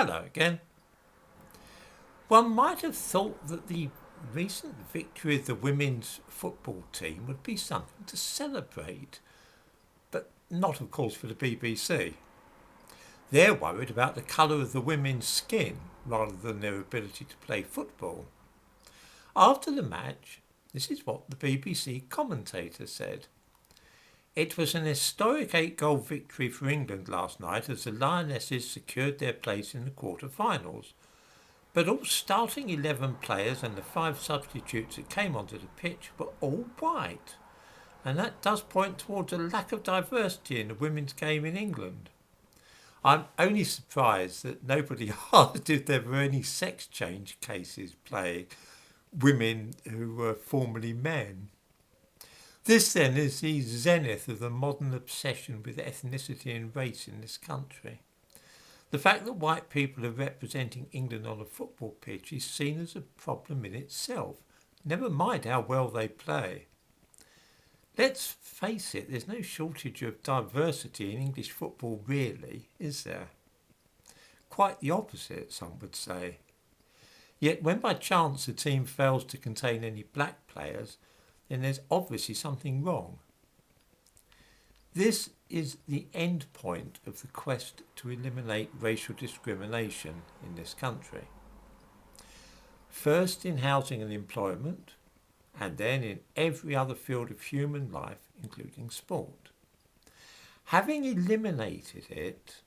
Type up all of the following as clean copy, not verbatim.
Hello again. One might have thought that the recent victory of the women's football team would be something to celebrate, but not, of course, for the BBC. They're worried about the colour of the women's skin rather than their ability to play football. After the match, this is what the BBC commentator said. It was an historic 8-goal victory for England last night as the Lionesses secured their place in the quarter-finals. But all starting 11 players and the 5 substitutes that came onto the pitch were all white. And that does point towards a lack of diversity in the women's game in England. I'm only surprised that nobody asked if there were any sex change cases playing women who were formerly men. This then is the zenith of the modern obsession with ethnicity and race in this country. The fact that white people are representing England on a football pitch is seen as a problem in itself, never mind how well they play. Let's face it, there's no shortage of diversity in English football really, is there? Quite the opposite, some would say. Yet when by chance a team fails to contain any black players, then there's obviously something wrong. This is the end point of the quest to eliminate racial discrimination in this country. First in housing and employment, and then in every other field of human life, including sport. Having eliminated it,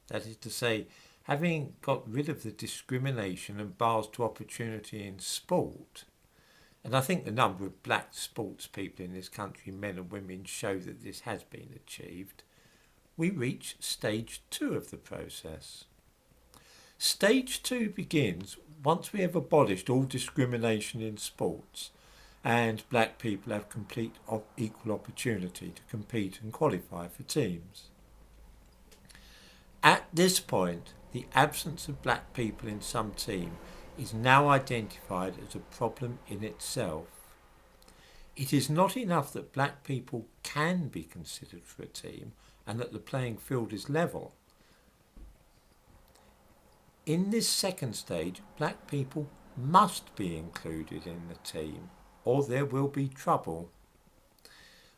that is to say, having got rid of the discrimination and bars to opportunity in sport, and I think the number of black sports people in this country, men and women, show that this has been achieved, we reach stage 2 of the process. Stage 2 begins once we have abolished all discrimination in sports and black people have complete equal opportunity to compete and qualify for teams. At this point, the absence of black people in some team is now identified as a problem in itself. It is not enough that black people can be considered for a team and that the playing field is level. In this second stage, black people must be included in the team or there will be trouble.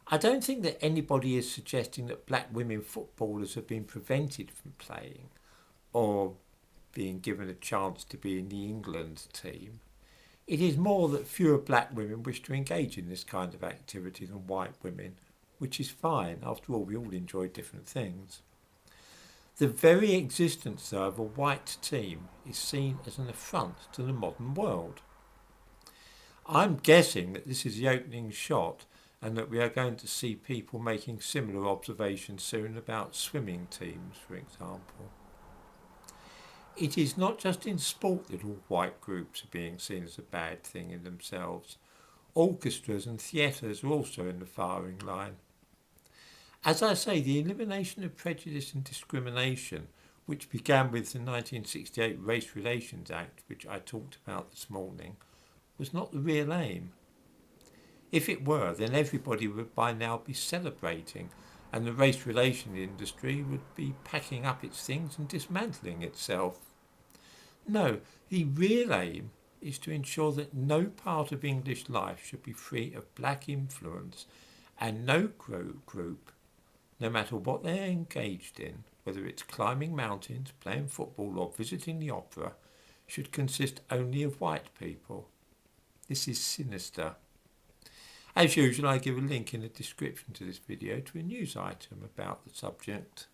I don't think that anybody is suggesting that black women footballers have been prevented from playing or being given a chance to be in the England team. It is more that fewer black women wish to engage in this kind of activity than white women, which is fine. After all, we all enjoy different things. The very existence, though, of a white team is seen as an affront to the modern world. I'm guessing that this is the opening shot and that we are going to see people making similar observations soon about swimming teams, for example. It is not just in sport that all white groups are being seen as a bad thing in themselves. Orchestras and theatres are also in the firing line. As I say, the elimination of prejudice and discrimination, which began with the 1968 Race Relations Act, which I talked about this morning, was not the real aim. If it were, then everybody would by now be celebrating, and the race relations industry would be packing up its things and dismantling itself. No, the real aim is to ensure that no part of English life should be free of black influence, and no group, no matter what they're engaged in, whether it's climbing mountains, playing football or visiting the opera, should consist only of white people. This is sinister. As usual, I give a link in the description to this video to a news item about the subject.